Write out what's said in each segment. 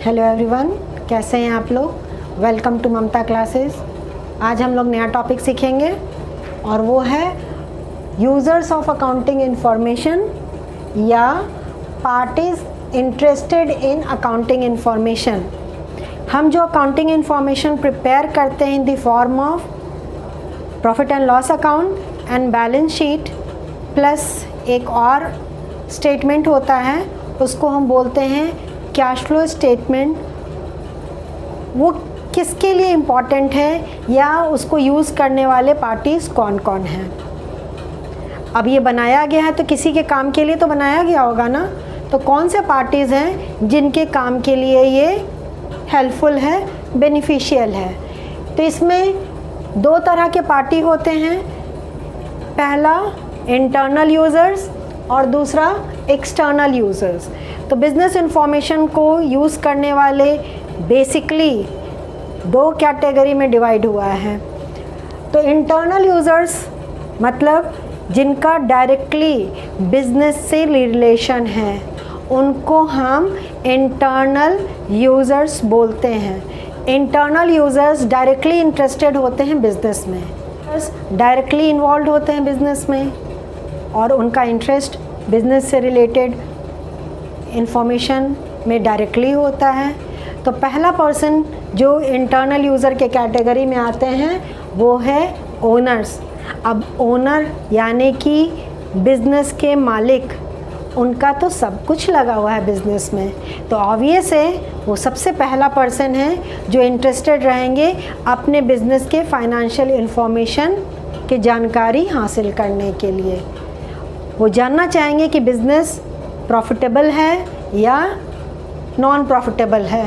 Hello everyone, कैसे हैं आप लोग। Welcome to Mamta classes. आज हम लोग नया टॉपिक सीखेंगे और वो है यूज़र्स ऑफ अकाउंटिंग इंफॉर्मेशन या parties interested in accounting information. हम जो अकाउंटिंग इंफॉर्मेशन प्रिपेयर करते हैं in the form of profit and loss account and balance sheet plus एक और स्टेटमेंट होता है, उसको हम बोलते हैं कैश फ्लो स्टेटमेंट। वो किसके लिए इम्पॉर्टेंट है या उसको यूज़ करने वाले पार्टीज़ कौन कौन हैं। अब ये बनाया गया है तो किसी के काम के लिए तो बनाया गया होगा ना, तो कौन से पार्टीज़ हैं जिनके काम के लिए ये हेल्पफुल है, बेनिफिशियल है। तो इसमें दो तरह के पार्टी होते हैं, पहला इंटरनल यूज़र्स और दूसरा एक्सटर्नल यूज़र्स। तो बिज़नेस इंफॉर्मेशन को यूज़ करने वाले बेसिकली दो कैटेगरी में डिवाइड हुआ है। तो इंटरनल यूज़र्स मतलब जिनका डायरेक्टली बिजनेस से रिलेशन है, उनको हम इंटरनल यूज़र्स बोलते हैं। इंटरनल यूज़र्स डायरेक्टली इंटरेस्टेड होते हैं बिज़नेस में, डायरेक्टली इन्वॉल्व होते हैं बिज़नेस में और उनका इंटरेस्ट बिज़नेस से रिलेटेड इंफॉर्मेशन में डायरेक्टली होता है। तो पहला पर्सन जो इंटरनल यूज़र के कैटेगरी में आते हैं वो है ओनर्स। अब ओनर यानी कि बिज़नेस के मालिक, उनका तो सब कुछ लगा हुआ है बिज़नेस में, तो ऑब्वियस है वो सबसे पहला पर्सन है जो इंटरेस्टेड रहेंगे अपने बिज़नेस के फाइनेंशियल इंफॉर्मेशन की जानकारी हासिल करने के लिए। वो जानना चाहेंगे कि बिज़नेस प्रॉफिटेबल है या नॉन प्रॉफिटेबल है,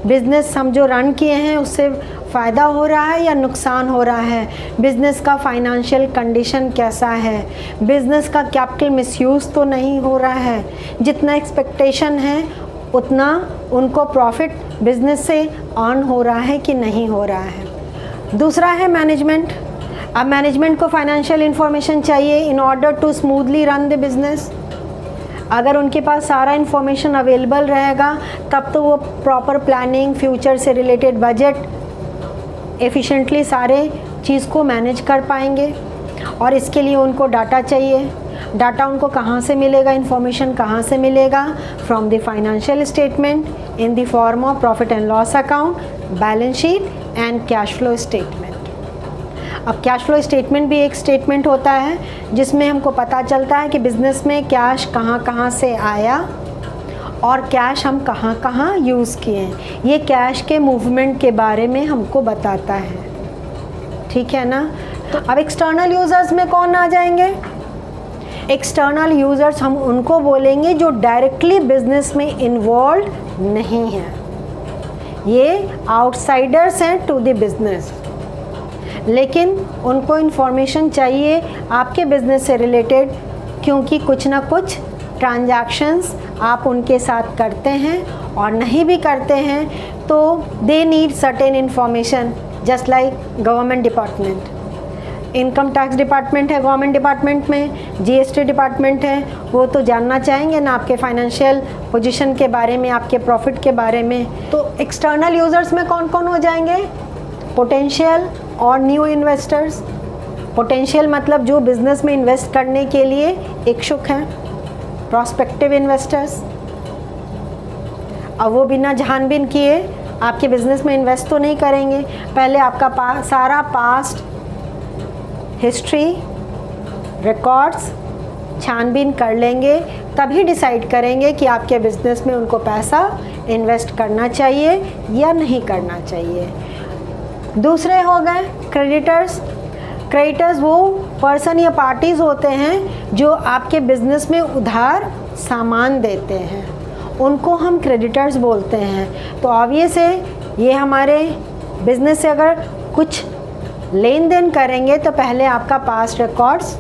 बिज़नेस हम जो रन किए हैं उससे फ़ायदा हो रहा है या नुकसान हो रहा है, बिज़नेस का फाइनेंशियल कंडीशन कैसा है, बिज़नेस का कैपिटल मिसयूज़ तो नहीं हो रहा है, जितना एक्सपेक्टेशन है उतना उनको प्रॉफिट बिज़नेस से अर्न हो रहा है कि नहीं हो रहा है। दूसरा है मैनेजमेंट। अब मैनेजमेंट को फाइनेंशियल इंफॉर्मेशन चाहिए in order to smoothly run the business. अगर उनके पास सारा इन्फॉर्मेशन अवेलेबल रहेगा तब तो वो प्रॉपर प्लानिंग, फ्यूचर से रिलेटेड बजट एफिशिएंटली सारे चीज़ को मैनेज कर पाएंगे। और इसके लिए उनको डाटा चाहिए। डाटा उनको कहाँ से मिलेगा, इन्फॉर्मेशन कहाँ से मिलेगा? From the financial statement in the form of profit and loss account, balance sheet and cash flow statement. अब कैश फ्लो स्टेटमेंट भी एक स्टेटमेंट होता है जिसमें हमको पता चलता है कि बिज़नेस में कैश कहाँ कहाँ से आया और कैश हम कहाँ कहाँ यूज़ किए। ये कैश के मूवमेंट के बारे में हमको बताता है, ठीक है ना। तो अब एक्सटर्नल यूज़र्स में कौन आ जाएंगे? एक्सटर्नल यूज़र्स हम उनको बोलेंगे जो डायरेक्टली बिज़नेस में इन्वॉल्व नहीं हैं, ये आउटसाइडर्स हैं टू द बिज़नेस, लेकिन उनको इन्फॉर्मेशन चाहिए आपके बिज़नेस से रिलेटेड, क्योंकि कुछ ना कुछ ट्रांजैक्शंस आप उनके साथ करते हैं और नहीं भी करते हैं तो they need certain information. Just like government department, income tax department है गवर्नमेंट डिपार्टमेंट में, जीएसटी डिपार्टमेंट है, वो तो जानना चाहेंगे ना आपके फाइनेंशियल पोजीशन के बारे में, आपके प्रॉफिट के बारे में। तो एक्सटर्नल यूज़र्स में कौन कौन हो जाएंगे? पोटेंशियल और न्यू इन्वेस्टर्स। पोटेंशियल मतलब जो बिज़नेस में इन्वेस्ट करने के लिए इच्छुक हैं, प्रॉस्पेक्टिव इन्वेस्टर्स। अब वो बिना छानबीन किए आपके बिज़नेस में इन्वेस्ट तो नहीं करेंगे, पहले आपका सारा पास्ट हिस्ट्री रिकॉर्ड्स छानबीन कर लेंगे, तभी डिसाइड करेंगे कि आपके बिज़नेस में उनको पैसा इन्वेस्ट करना चाहिए या नहीं करना चाहिए। दूसरे हो गए क्रेडिटर्स। क्रेडिटर्स वो पर्सन या पार्टीज़ होते हैं जो आपके बिज़नेस में उधार सामान देते हैं, उनको हम क्रेडिटर्स बोलते हैं। तो ऑब्वियस है ये हमारे बिज़नेस से अगर कुछ लेन देन करेंगे तो पहले आपका पास्ट रिकॉर्ड्स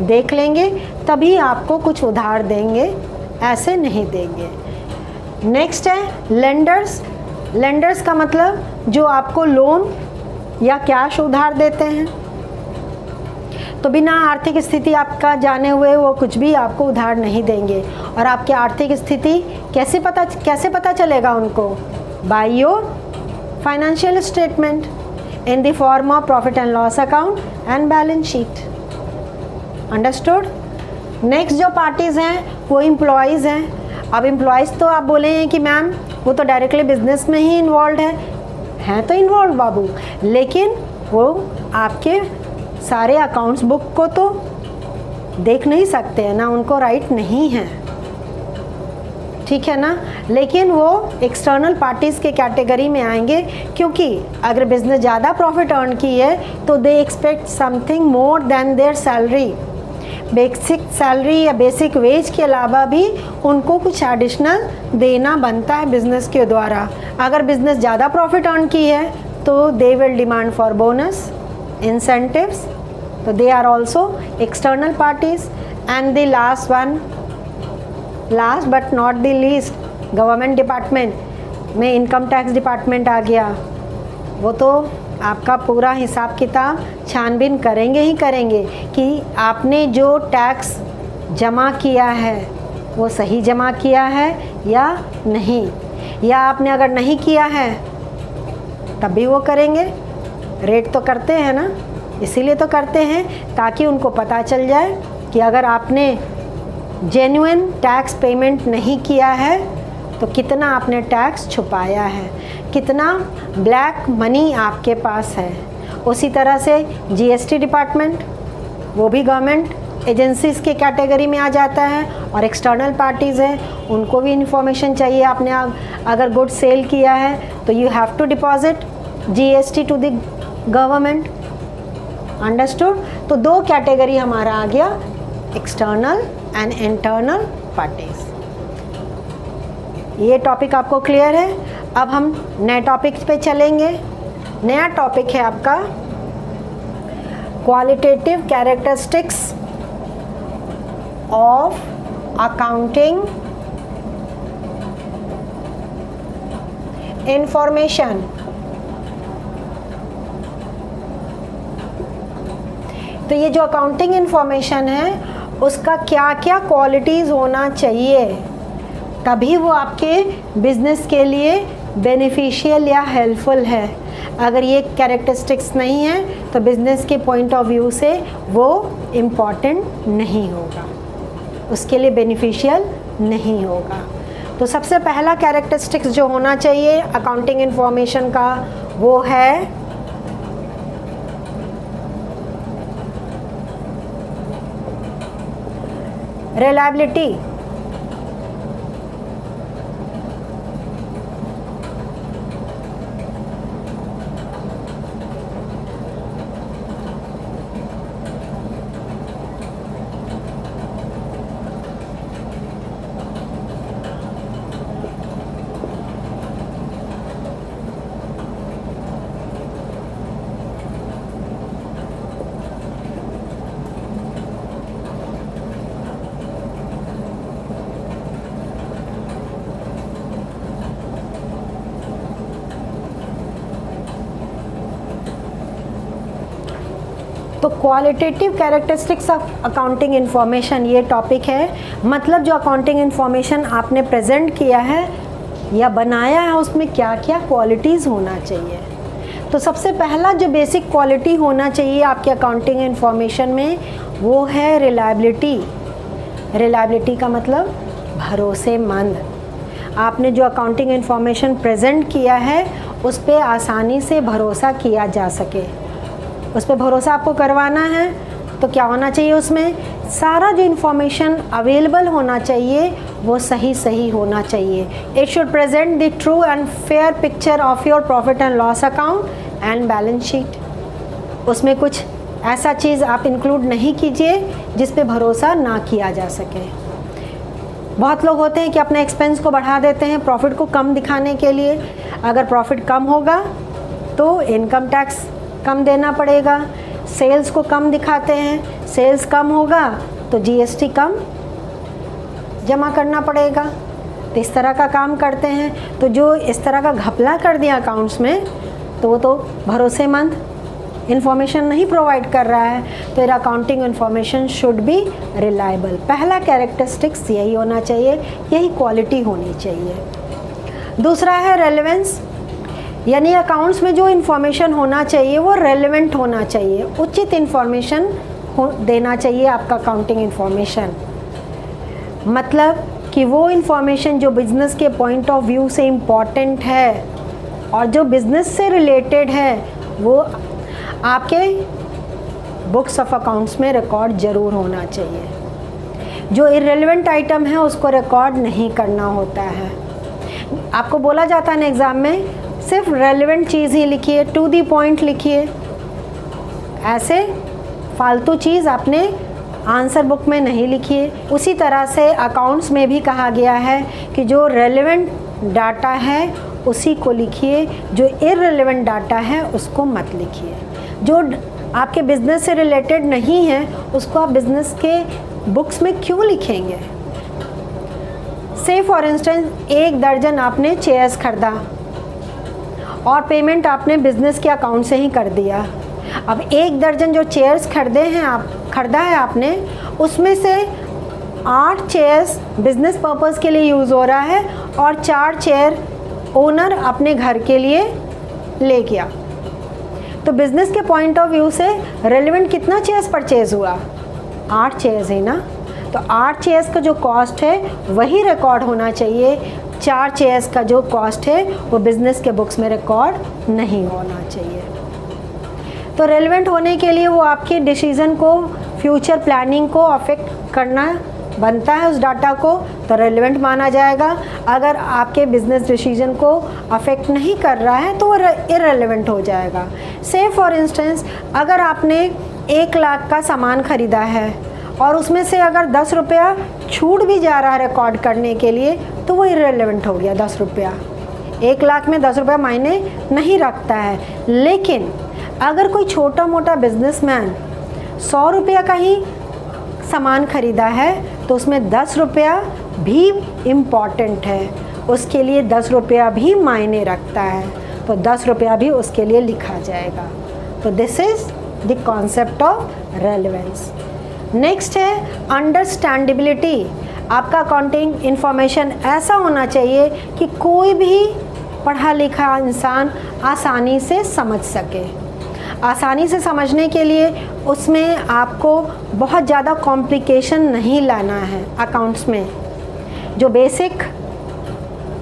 देख लेंगे, तभी आपको कुछ उधार देंगे, ऐसे नहीं देंगे। नेक्स्ट है लेंडर्स। लेंडर्स का मतलब जो आपको लोन या कैश उधार देते हैं, तो बिना आर्थिक स्थिति आपका जाने हुए वो कुछ भी आपको उधार नहीं देंगे। और आपकी आर्थिक स्थिति कैसे पता चलेगा उनको? by your financial statement in the form of profit and loss account and balance sheet. Understood? Next जो पार्टीज़ हैं वो एम्प्लॉयज़ हैं। अब एम्प्लॉयज़ तो आप बोले हैं कि मैम वो तो डायरेक्टली बिजनेस में ही इन्वॉल्व हैं तो इन्वॉल्व बाबू, लेकिन वो आपके सारे अकाउंट्स बुक को तो देख नहीं सकते हैं ना, उनको राइट नहीं है, ठीक है ना। लेकिन वो एक्सटर्नल पार्टीज़ के कैटेगरी में आएंगे, क्योंकि अगर बिजनेस ज़्यादा प्रॉफिट अर्न की है तो they expect something more than there salary. Basic salary या बेसिक वेज के अलावा भी उनको कुछ एडिशनल देना बनता है बिजनेस के द्वारा। अगर बिजनेस ज़्यादा प्रॉफिट अर्न की है तो they will demand for bonus, incentives, तो they are also external parties. And the last one, last but not the least, government department में इनकम टैक्स डिपार्टमेंट आ गया। वो तो आपका पूरा हिसाब किताब छानबीन करेंगे ही करेंगे कि आपने जो टैक्स जमा किया है वो सही जमा किया है या नहीं, या आपने अगर नहीं किया है तब भी वो करेंगे। रेट तो करते हैं ना, इसीलिए तो करते हैं ताकि उनको पता चल जाए कि अगर आपने जेन्युइन टैक्स पेमेंट नहीं किया है तो कितना आपने टैक्स छुपाया है, कितना ब्लैक मनी आपके पास है। उसी तरह से जीएसटी डिपार्टमेंट, वो भी गवर्नमेंट एजेंसीज़ के कैटेगरी में आ जाता है और एक्सटर्नल पार्टीज़ हैं, उनको भी इंफॉर्मेशन चाहिए। आपने अगर गुड सेल किया है तो you have to deposit GST to the government. Understood? तो दो कैटेगरी हमारा आ गया, एक्सटर्नल एंड इंटरनल पार्टीज़। ये टॉपिक आपको क्लियर है? अब हम नए टॉपिक पे चलेंगे। नया टॉपिक है आपका qualitative characteristics of accounting information. तो ये जो अकाउंटिंग इंफॉर्मेशन है उसका क्या क्या क्वालिटीज़ होना चाहिए, तभी वो आपके बिजनेस के लिए बेनिफिशियल या हेल्पफुल है। अगर ये कैरेक्टरिस्टिक्स नहीं है तो बिजनेस के पॉइंट ऑफ व्यू से वो इम्पॉर्टेंट नहीं होगा, उसके लिए बेनिफिशियल नहीं होगा। तो सबसे पहला कैरेक्टरिस्टिक्स जो होना चाहिए अकाउंटिंग इंफॉर्मेशन का वो है रिलायबिलिटी। तो qualitative characteristics of accounting information ये टॉपिक है, मतलब जो अकाउंटिंग इंफॉर्मेशन आपने प्रेजेंट किया है या बनाया है उसमें क्या क्या क्वालिटीज़ होना चाहिए। तो सबसे पहला जो बेसिक क्वालिटी होना चाहिए आपके अकाउंटिंग इंफॉर्मेशन में वो है रिलायबिलिटी। रिलायबिलिटी का मतलब भरोसेमंद। आपने जो अकाउंटिंग इंफॉर्मेशन प्रेजेंट किया है उस पर आसानी से भरोसा किया जा सके, उस पर भरोसा आपको करवाना है तो क्या होना चाहिए, उसमें सारा जो इन्फॉर्मेशन अवेलेबल होना चाहिए वो सही होना चाहिए। It should present the true and fair picture of your profit and loss account and balance sheet. उसमें कुछ ऐसा चीज़ आप इंक्लूड नहीं कीजिए जिस पे भरोसा ना किया जा सके। बहुत लोग होते हैं कि अपने एक्सपेंस को बढ़ा देते हैं प्रॉफिट को कम दिखाने के लिए। अगर प्रॉफिट कम होगा तो इनकम टैक्स कम देना पड़ेगा, सेल्स को कम दिखाते हैं, सेल्स कम होगा तो जीएसटी कम जमा करना पड़ेगा। तो इस तरह का काम करते हैं। तो जो इस तरह का घपला कर दिया अकाउंट्स में तो वो तो भरोसेमंद इन्फॉर्मेशन नहीं प्रोवाइड कर रहा है। तो accounting information should be reliable. पहला कैरेक्टरिस्टिक्स यही होना चाहिए, यही क्वालिटी होनी चाहिए। दूसरा है रेलेवेंस, यानी अकाउंट्स में जो इन्फॉर्मेशन होना चाहिए वो रेलेवेंट होना चाहिए, उचित इन्फॉर्मेशन देना चाहिए आपका अकाउंटिंग इन्फॉर्मेशन। मतलब कि वो इन्फॉर्मेशन जो बिज़नेस के पॉइंट ऑफ व्यू से इम्पॉर्टेंट है और जो बिज़नेस से रिलेटेड है वो आपके बुक्स ऑफ अकाउंट्स में रिकॉर्ड ज़रूर होना चाहिए। जो इर्रेलेवेंट आइटम है उसको रिकॉर्ड नहीं करना होता है। आपको बोला जाता है ना एग्ज़ाम में सिर्फ रेलेवेंट चीज़ ही लिखिए, टू दी पॉइंट लिखिए, ऐसे फालतू चीज़ आपने आंसर बुक में नहीं लिखिए। उसी तरह से अकाउंट्स में भी कहा गया है कि जो रेलेवेंट डाटा है उसी को लिखिए, जो इर्रेलेवेंट डाटा है उसको मत लिखिए। जो आपके बिज़नेस से रिलेटेड नहीं है उसको आप बिज़नेस के बुक्स में क्यों लिखेंगे। से फॉर इंस्टेंस 1 दर्जन आपने चेयर्स खरीदा और पेमेंट आपने बिज़नेस के अकाउंट से ही कर दिया। अब 1 दर्जन जो चेयर्स खरीदा है आपने, उसमें से 8 चेयर्स बिज़नेस पर्पस के लिए यूज़ हो रहा है और 4 चेयर ओनर अपने घर के लिए ले गया। तो बिज़नेस के पॉइंट ऑफ व्यू से रेलेवेंट कितना चेयर्स परचेज़ हुआ? 8 चेयर्स है ना। तो 8 चेयर्स का जो कॉस्ट है वही रिकॉर्ड होना चाहिए। 4 चेयर्स का जो कॉस्ट है वो बिज़नेस के बुक्स में रिकॉर्ड नहीं होना चाहिए। तो रेलेवेंट होने के लिए वो आपके डिसीज़न को, फ्यूचर प्लानिंग को अफेक्ट करना बनता है, उस डाटा को तो रेलेवेंट माना जाएगा। अगर आपके बिजनेस डिसीजन को अफेक्ट नहीं कर रहा है तो वो इररेलेवेंट हो जाएगा। से फॉर इंस्टेंस अगर आपने 1 लाख का सामान ख़रीदा है और उसमें से अगर 10 रुपया छूट भी जा रहा है रिकॉर्ड करने के लिए तो वो इररेलेवेंट हो गया। 10 रुपया 1 लाख में 10 रुपया मायने नहीं रखता है। लेकिन अगर कोई छोटा मोटा बिजनेसमैन 100 रुपया का ही सामान ख़रीदा है तो उसमें 10 रुपया भी इम्पॉर्टेंट है, उसके लिए 10 रुपया भी मायने रखता है, तो 10 रुपया भी उसके लिए लिखा जाएगा। तो this is the concept of relevance. Next है अंडरस्टैंडेबिलिटी। आपका अकाउंटिंग इन्फॉर्मेशन ऐसा होना चाहिए कि कोई भी पढ़ा लिखा इंसान आसानी से समझ सके। आसानी से समझने के लिए उसमें आपको बहुत ज़्यादा कॉम्प्लिकेशन नहीं लाना है। अकाउंट्स में जो बेसिक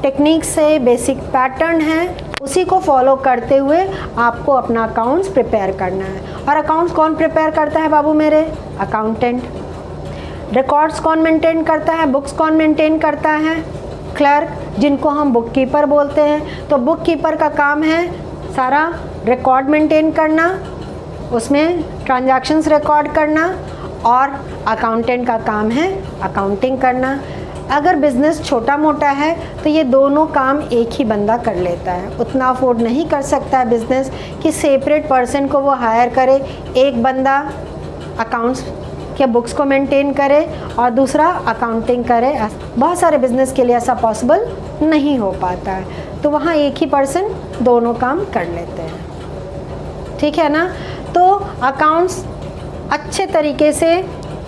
टेक्निक से बेसिक पैटर्न है उसी को फॉलो करते हुए आपको अपना अकाउंट्स प्रिपेयर करना है। और अकाउंट्स कौन प्रिपेयर करता है बाबू मेरे? अकाउंटेंट। रिकॉर्ड्स कौन मेंटेन करता है? बुक्स कौन मेंटेन करता है? क्लर्क, जिनको हम बुक कीपर बोलते हैं। तो बुक कीपर का काम है सारा रिकॉर्ड मेंटेन करना, उसमें ट्रांजैक्शंस रिकॉर्ड करना, और अकाउंटेंट का काम है अकाउंटिंग करना। अगर बिज़नेस छोटा मोटा है तो ये दोनों काम एक ही बंदा कर लेता है। उतना अफोर्ड नहीं कर सकता है बिज़नेस कि सेपरेट पर्सन को वो हायर करे, एक बंदा अकाउंट्स के बुक्स को मेंटेन करे और दूसरा अकाउंटिंग करे। बहुत सारे बिज़नेस के लिए ऐसा पॉसिबल नहीं हो पाता है, तो वहाँ एक ही पर्सन दोनों काम कर लेते हैं। ठीक है ना। तो अकाउंट्स अच्छे तरीके से,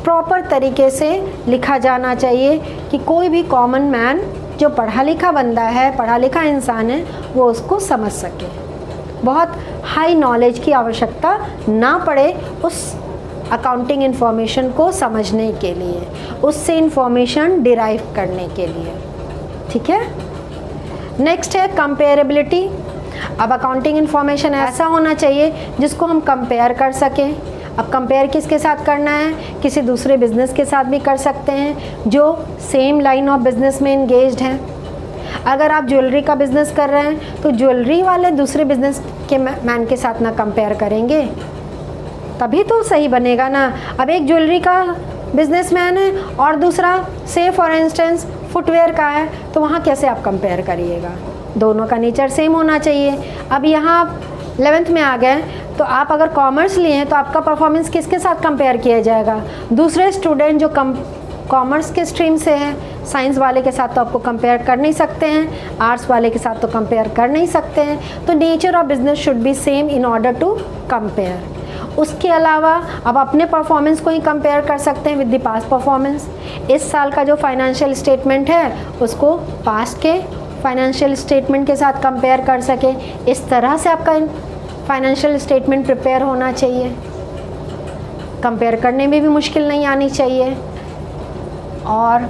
प्रॉपर तरीके से लिखा जाना चाहिए कि कोई भी कॉमन मैन जो पढ़ा लिखा बंदा है, पढ़ा लिखा इंसान है, वो उसको समझ सके। बहुत हाई नॉलेज की आवश्यकता ना पड़े उस अकाउंटिंग इन्फॉर्मेशन को समझने के लिए, उससे इन्फॉर्मेशन डिराइव करने के लिए। ठीक है। नेक्स्ट है कंपेरेबिलिटी। अब अकाउंटिंग इन्फॉर्मेशन ऐसा होना चाहिए जिसको हम कंपेयर कर सकें। अब कंपेयर किसके साथ करना है? किसी दूसरे बिज़नेस के साथ भी कर सकते हैं जो सेम लाइन ऑफ बिज़नेस में इंगेज्ड हैं। अगर आप ज्वेलरी का बिज़नेस कर रहे हैं तो ज्वेलरी वाले दूसरे बिज़नेस के मैन के साथ ना कंपेयर करेंगे, तभी तो सही बनेगा ना। अब एक ज्वेलरी का बिजनेसमैन है और दूसरा से फॉर इंस्टेंस फुटवेयर का है, तो वहाँ कैसे आप कंपेयर करिएगा? दोनों का नेचर सेम होना चाहिए। अब यहाँ आप 11th में आ गए तो आप अगर कॉमर्स लिए हैं तो आपका परफॉर्मेंस किसके साथ कंपेयर किया जाएगा? दूसरे स्टूडेंट जो कॉमर्स के स्ट्रीम से हैं, साइंस वाले के साथ तो आपको कंपेयर कर नहीं सकते हैं, आर्ट्स वाले के साथ तो कंपेयर कर नहीं सकते हैं। तो nature of business should be same in order to compare. उसके अलावा अब अपने परफॉर्मेंस को ही कंपेयर कर सकते हैं विद द पास्ट परफॉर्मेंस। इस साल का जो फाइनेंशियल स्टेटमेंट है उसको पास्ट के फाइनेंशियल स्टेटमेंट के साथ कंपेयर कर सके, इस तरह से आपका फाइनेंशियल स्टेटमेंट प्रिपेयर होना चाहिए। कंपेयर करने में भी मुश्किल नहीं आनी चाहिए। और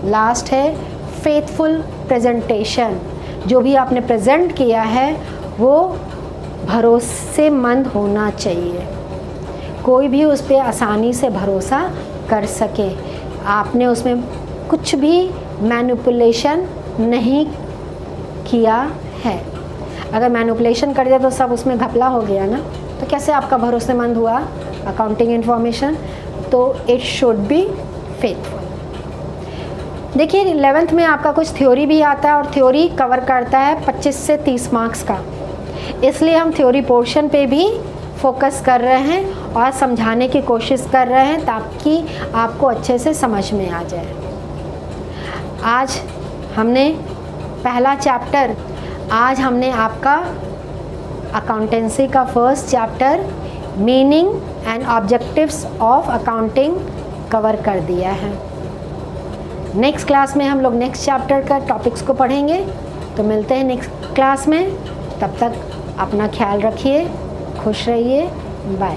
लास्ट है फेथफुल प्रेजेंटेशन। जो भी आपने प्रेजेंट किया है वो भरोसेमंद होना चाहिए, कोई भी उस पर आसानी से भरोसा कर सके। आपने उसमें कुछ भी मैनिपुलेशन नहीं किया है। अगर मैनिपुलेशन कर दिया तो सब उसमें घपला हो गया ना, तो कैसे आपका भरोसेमंद हुआ अकाउंटिंग इन्फॉर्मेशन। तो इट शुड बी फेथफुल। देखिए 11th में आपका कुछ थ्योरी भी आता है और थ्योरी कवर करता है 25 से 30 मार्क्स का, इसलिए हम थ्योरी पोर्शन पे भी फोकस कर रहे हैं और समझाने की कोशिश कर रहे हैं ताकि आपको अच्छे से समझ में आ जाए। आज हमने पहला चैप्टर, आज हमने आपका अकाउंटेंसी का first chapter meaning and objectives of accounting cover कर दिया है। नेक्स्ट क्लास में हम लोग नेक्स्ट चैप्टर का टॉपिक्स को पढ़ेंगे। तो मिलते हैं नेक्स्ट क्लास में, तब तक अपना ख्याल रखिए, खुश रहिए, बाय।